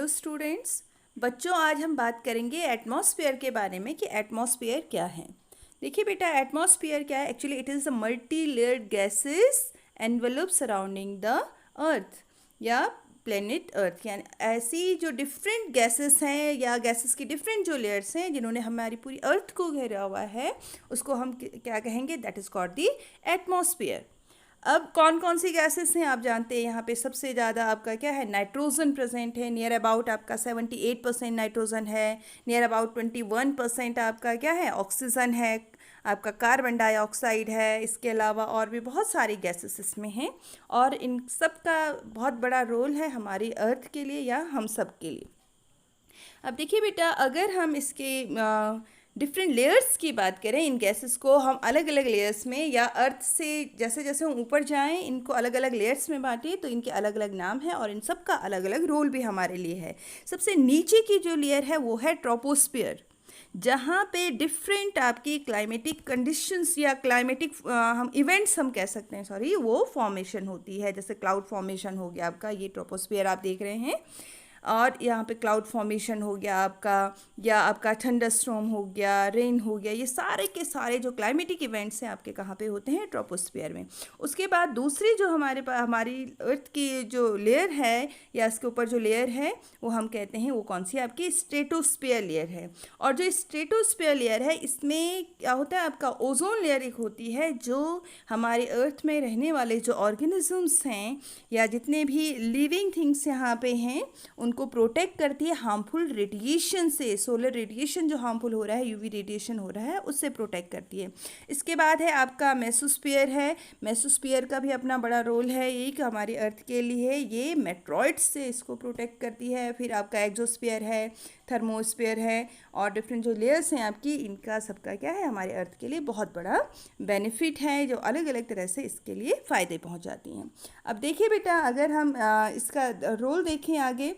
Hello students. बच्चों, आज हम बात करेंगे एटमॉस्फेयर के बारे में कि एटमॉस्फेयर क्या है। देखिए बेटा, एटमॉस्फेयर क्या है? Actually it is a multi layered gases envelope surrounding the earth या प्लेनेट अर्थ। यानी ऐसी जो डिफरेंट गैसेस हैं या गैसेस की डिफरेंट जो लेयर्स हैं जिन्होंने हमारी पूरी अर्थ को घेरा हुआ है, उसको हम क्या कहेंगे? That is called the atmosphere. अब कौन कौन सी गैसेस हैं आप जानते हैं। यहाँ पे सबसे ज़्यादा आपका क्या है? नाइट्रोजन प्रेजेंट है। नियर अबाउट आपका 78% नाइट्रोजन है। नियर अबाउट 21% आपका क्या है? ऑक्सीजन है। आपका कार्बन डाइऑक्साइड है। इसके अलावा और भी बहुत सारी गैसेस इसमें हैं और इन सब का बहुत बड़ा रोल है हमारी अर्थ के लिए या हम सब के लिए। अब देखिए बेटा, अगर हम इसके डिफरेंट लेयर्स की बात करें, इन गैसेस को हम अलग अलग लेयर्स में या अर्थ से जैसे जैसे हम ऊपर जाएं इनको अलग अलग लेयर्स में बांटें तो इनके अलग अलग नाम हैं और इन सब का अलग अलग रोल भी हमारे लिए है। सबसे नीचे की जो लेयर है वो है ट्रोपोस्फियर, जहाँ पे डिफरेंट आपकी क्लाइमेटिक कंडीशंस या क्लाइमेटिक हम इवेंट्स हम कह सकते हैं, सॉरी, वो फॉर्मेशन होती है। जैसे क्लाउड फॉर्मेशन हो गया आपका, ये ट्रोपोस्फियर आप देख रहे हैं। और यहाँ पे क्लाउड फॉर्मेशन हो गया आपका, या आपका थंडरस्टॉर्म हो गया, रेन हो गया, ये सारे के सारे जो क्लाइमेटिक इवेंट्स हैं आपके कहाँ पे होते हैं? ट्रोपोस्फियर में। उसके बाद दूसरी जो हमारे पास हमारी अर्थ की जो लेयर है या इसके ऊपर जो लेयर है वो हम कहते हैं, वो कौन सी? आपकी स्ट्रेटोस्फियर लेयर है। और जो स्ट्रेटोस्फियर लेयर है इसमें क्या होता है? आपका ओजोन लेयर एक होती है जो हमारे अर्थ में रहने वाले जो ऑर्गेनिजम्स हैं या जितने भी लिविंग थिंग्स यहाँ पे हैं उनको प्रोटेक्ट करती है हार्मफुल रेडिएशन से। सोलर रेडिएशन जो हार्मफुल हो रहा है, यूवी रेडिएशन हो रहा है, उससे प्रोटेक्ट करती है। इसके बाद है आपका मेसोस्फीयर है। मेसोस्फीयर का भी अपना बड़ा रोल है, यही कि हमारी अर्थ के लिए ये मेट्रॉइड्स से इसको प्रोटेक्ट करती है। फिर आपका एक्सोस्फीयर है, थर्मोस्फीयर है और डिफरेंट जो लेयर्स हैं आपकी, इनका सबका क्या है? हमारे अर्थ के लिए बहुत बड़ा बेनिफिट है जो अलग अलग तरह से इसके लिए फ़ायदे पहुंचाती हैं। अब देखिए बेटा, अगर हम इसका रोल देखें आगे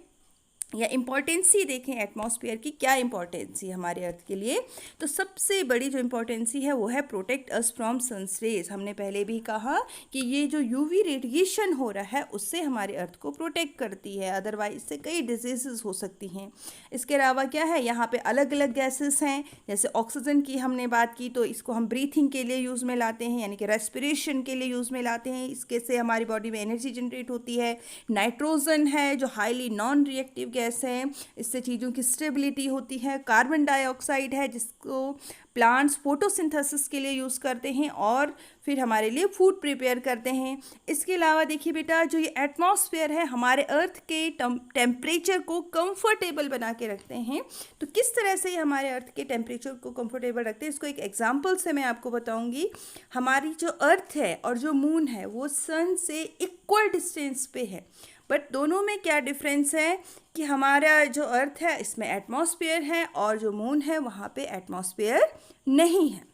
या इम्पॉर्टेंसी देखें एटमॉस्फेयर की, क्या इम्पॉर्टेंसी हमारे अर्थ के लिए, तो सबसे बड़ी जो इम्पॉर्टेंसी है वो है protect us from sun's rays. हमने पहले भी कहा कि ये जो यूवी रेडिएशन हो रहा है उससे हमारे अर्थ को प्रोटेक्ट करती है, अदरवाइज इससे कई डिजीज़ हो सकती हैं। इसके अलावा क्या है? यहाँ पे अलग अलग गैसेस हैं। जैसे ऑक्सीजन की हमने बात की तो इसको हम ब्रीथिंग के लिए यूज़ में लाते हैं, यानी कि रेस्पिरेशन के लिए यूज़ में लाते हैं। इसके से हमारी बॉडी में एनर्जी जनरेट होती है। नाइट्रोजन है जो हाईली नॉन रिएक्टिव गैस है, इससे चीज़ों की स्टेबिलिटी होती है। कार्बन डाइऑक्साइड है जिसको प्लांट्स फोटोसिंथेसिस के लिए यूज़ करते हैं और फिर हमारे लिए फूड प्रिपेयर करते हैं। इसके अलावा देखिए बेटा, जो ये एटमॉस्फेयर है हमारे अर्थ के टेम्परेचर को कंफर्टेबल बना के रखते हैं। तो किस तरह से ये हमारे अर्थ के टेम्परेचर को कंफर्टेबल रखते हैं, इसको एक एग्जांपल से मैं आपको बताऊंगी। हमारी जो अर्थ है और जो मून है वो सन से इक्वल डिस्टेंस पे है, बट दोनों में क्या डिफरेंस है कि हमारा जो अर्थ है इसमें एटमॉस्फेयर है और जो मून है वहाँ पे एटमॉस्फेयर नहीं है।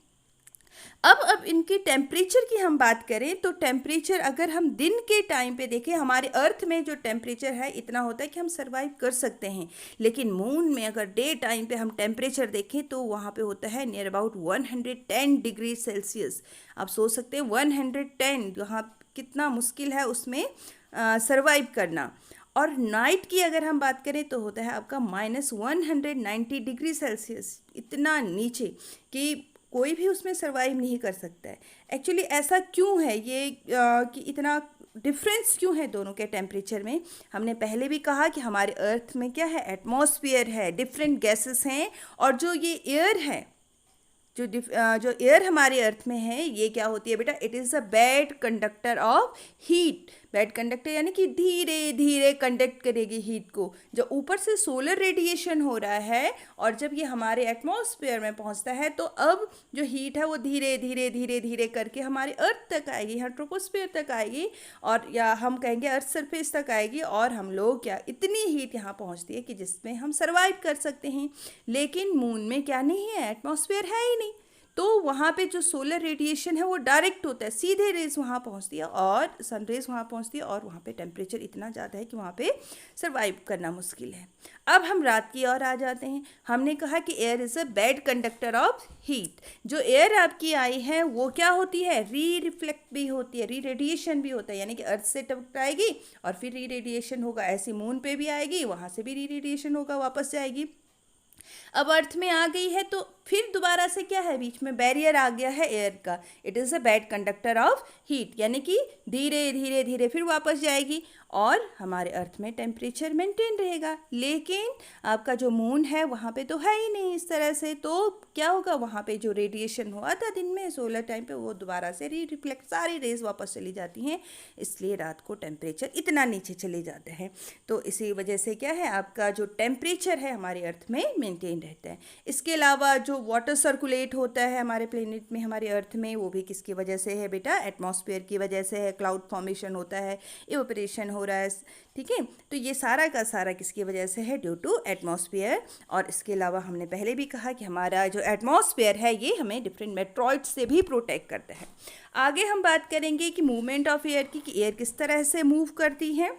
अब इनकी टेम्परेचर की हम बात करें तो टेम्परेचर अगर हम दिन के टाइम पे देखें, हमारे अर्थ में जो टेम्परेचर है इतना होता है कि हम सर्वाइव कर सकते हैं, लेकिन मून में अगर डे टाइम पे हम टेम्परेचर देखें तो वहाँ पे होता है नियर अबाउट 110 डिग्री सेल्सियस। आप सोच सकते हैं 110, यहाँ कितना मुश्किल है उसमें सर्वाइव करना। और नाइट की अगर हम बात करें तो होता है आपका -190 डिग्री सेल्सियस, इतना नीचे कि कोई भी उसमें सर्वाइव नहीं कर सकता है। एक्चुअली ऐसा क्यों है ये कि इतना डिफरेंस क्यों है दोनों के टेम्परेचर में? हमने पहले भी कहा कि हमारे अर्थ में क्या है? एटमॉस्फेयर है, डिफरेंट गैसेस हैं और जो ये एयर है, जो एयर हमारे अर्थ में है ये क्या होती है बेटा? It is a bad conductor of heat. Bad conductor यानी कि धीरे धीरे कंडक्ट करेगी हीट को। जो ऊपर से सोलर रेडिएशन हो रहा है और जब ये हमारे एटमॉस्फेयर में पहुंचता है तो अब जो हीट है वो धीरे धीरे धीरे धीरे करके हमारे अर्थ तक आएगी, यहाँ ट्रोपोस्फेयर तक आएगी और या हम कहेंगे अर्थ सरफेस तक आएगी और हम लोग क्या, इतनी हीट यहाँ पहुँचती है कि जिसमें हम सर्वाइव कर सकते हैं। लेकिन मून में क्या नहीं है? एटमॉस्फेयर है ही नहीं। तो वहाँ पे जो सोलर रेडिएशन है वो डायरेक्ट होता है, सीधे रेज वहाँ पहुँचती है और सन रेज वहाँ पहुँचती है, और वहाँ पे टेम्परेचर इतना ज़्यादा है कि वहाँ पे सर्वाइव करना मुश्किल है। अब हम रात की ओर आ जाते हैं। हमने कहा कि air is a bad conductor of heat. जो एयर आपकी आई है वो क्या होती है, री रिफ्लेक्ट भी होती है, री रेडिएशन भी होता है, यानी कि अर्थ से टकराएगी और फिर री रेडिएशन होगा। ऐसी मून पे भी आएगी, वहाँ से भी री रेडिएशन होगा, वापस जाएगी। अब अर्थ में आ गई है तो फिर दोबारा से क्या है, बीच में बैरियर आ गया है एयर का। It is a bad conductor of heat, यानी कि धीरे धीरे धीरे फिर वापस जाएगी और हमारे अर्थ में टेम्परेचर मेंटेन रहेगा। लेकिन आपका जो मून है वहाँ पे तो है ही नहीं इस तरह से, तो क्या होगा, वहाँ पे जो रेडिएशन हुआ था दिन में सोलर टाइम पे वो दोबारा से रिफ्लेक्ट, सारी रेज वापस चली जाती हैं, इसलिए रात को टेम्परेचर इतना नीचे चले जाते हैं। तो इसी वजह से क्या है, आपका जो टेम्परेचर है हमारे अर्थ में मेंटेन रहता है। इसके अलावा जो वाटर सर्कुलेट होता है हमारे प्लेनेट में, हमारे अर्थ में, वो भी किसकी वजह से है बेटा, एटमॉस्फेयर की वजह से है। क्लाउड फॉर्मेशन होता है, इवेपोरेशन हो रहा है, ठीक है। तो ये सारा का सारा किसकी वजह से है, ड्यू टू एटमॉस्फेयर। और इसके अलावा हमने पहले भी कहा कि हमारा जो एटमॉस्फेयर है ये हमें डिफरेंट मेट्रॉइड्स से भी प्रोटेक्ट करता है। आगे हम बात करेंगे कि मूवमेंट ऑफ एयर की, कि एयर किस तरह से मूव करती है।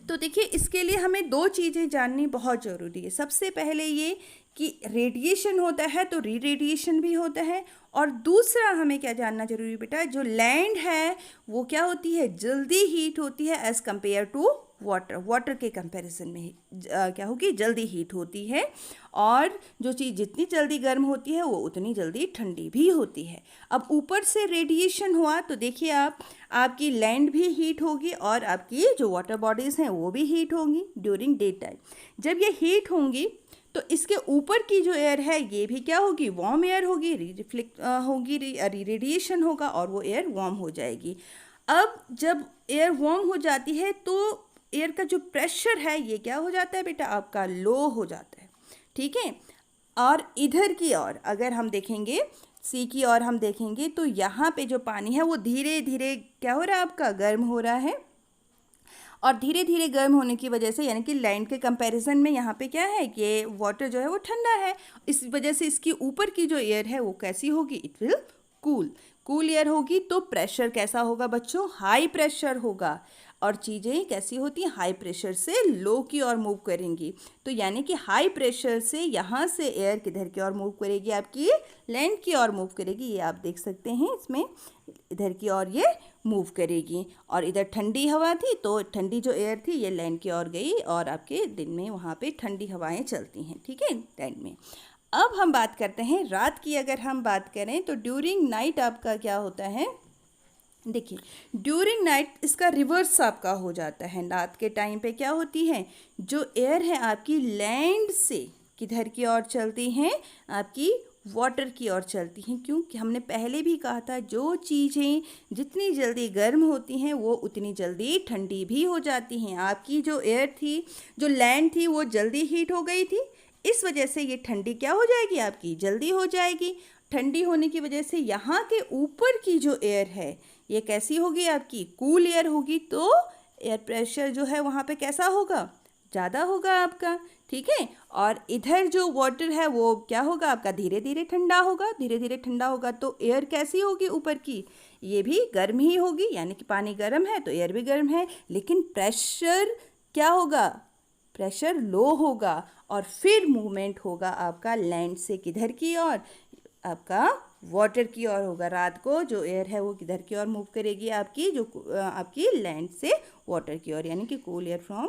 तो देखिए, इसके लिए हमें दो चीज़ें जाननी बहुत ज़रूरी है। सबसे पहले ये कि रेडिएशन होता है तो री रेडिएशन भी होता है, और दूसरा हमें क्या जानना जरूरी बेटा, जो लैंड है वो क्या होती है, जल्दी हीट होती है as compare to water. Water के कंपैरिजन में क्या होगी, जल्दी हीट होती है, और जो चीज़ जितनी जल्दी गर्म होती है वो उतनी जल्दी ठंडी भी होती है। अब ऊपर से रेडिएशन हुआ तो देखिए आपकी लैंड भी हीट होगी और आपकी जो वाटर बॉडीज़ हैं वो भी हीट होंगी ड्यूरिंग डे टाइम। जब ये हीट होंगी तो इसके ऊपर की जो एयर है ये भी क्या होगी, वार्म एयर होगी, रिफ्लेक्ट होगी, री रेडिएशन होगा और वो एयर वार्म हो जाएगी। अब जब एयर वार्म हो जाती है तो एयर का जो प्रेशर है ये क्या हो जाता है बेटा, आपका लो हो जाता है, ठीक है। और इधर की ओर अगर हम देखेंगे, सी की ओर हम देखेंगे तो यहाँ पे जो पानी है वो धीरे धीरे क्या हो रहा है, आपका गर्म हो रहा है, और धीरे धीरे गर्म होने की वजह से, यानी कि लैंड के कंपैरिजन में यहाँ पे क्या है, ये वाटर जो है वो ठंडा है, इस वजह से इसकी ऊपर की जो एयर है वो कैसी होगी, इट विल कूल एयर होगी। तो प्रेशर कैसा होगा बच्चों, हाई प्रेशर होगा, और चीज़ें कैसी होती हैं, हाई प्रेशर से लो की ओर मूव करेंगी। तो यानी कि हाई प्रेशर से यहाँ से एयर किधर की ओर मूव करेगी, आपकी लैंड की ओर मूव करेगी। ये आप देख सकते हैं इसमें, इधर की ओर ये मूव करेगी, और इधर ठंडी हवा थी तो ठंडी जो एयर थी ये लैंड की ओर गई, और आपके दिन में वहाँ पे ठंडी हवाएं चलती हैं, ठीक है, लैंड में। अब हम बात करते हैं रात की। अगर हम बात करें तो ड्यूरिंग नाइट आपका क्या होता है, देखिए ड्यूरिंग नाइट इसका रिवर्स आपका हो जाता है। रात के टाइम पे क्या होती है, जो एयर है आपकी लैंड से किधर की ओर चलती हैं, आपकी वाटर की ओर चलती हैं। क्योंकि हमने पहले भी कहा था जो चीज़ें जितनी जल्दी गर्म होती हैं वो उतनी जल्दी ठंडी भी हो जाती हैं। आपकी जो एयर थी, जो लैंड थी, वो जल्दी हीट हो गई थी, इस वजह से ये ठंडी क्या हो जाएगी, आपकी जल्दी हो जाएगी। ठंडी होने की वजह से यहाँ के ऊपर की जो एयर है ये कैसी होगी, आपकी कूल एयर होगी। तो एयर प्रेशर जो है वहाँ पे कैसा होगा, ज़्यादा होगा आपका, ठीक है। और इधर जो वाटर है वो क्या होगा, आपका धीरे धीरे ठंडा होगा, धीरे धीरे ठंडा होगा। तो एयर कैसी होगी ऊपर की, ये भी गर्म ही होगी, यानी कि पानी गर्म है तो एयर भी गर्म है, लेकिन प्रेशर क्या होगा, प्रेशर लो होगा, और फिर मूवमेंट होगा आपका लैंड से किधर की ओर, आपका वाटर की ओर होगा। रात को जो एयर है वो किधर की ओर मूव करेगी, आपकी जो आपकी लैंड से वाटर की ओर, यानी कि cool air from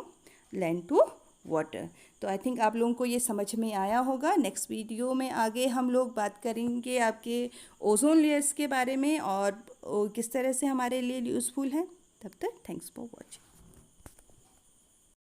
land to water. तो आई थिंक आप लोगों को ये समझ में आया होगा। नेक्स्ट वीडियो में आगे हम लोग बात करेंगे आपके ओजोन लेयर्स के बारे में और किस तरह से हमारे लिए यूज़फुल है। तब तक थैंक्स फॉर वॉचिंग।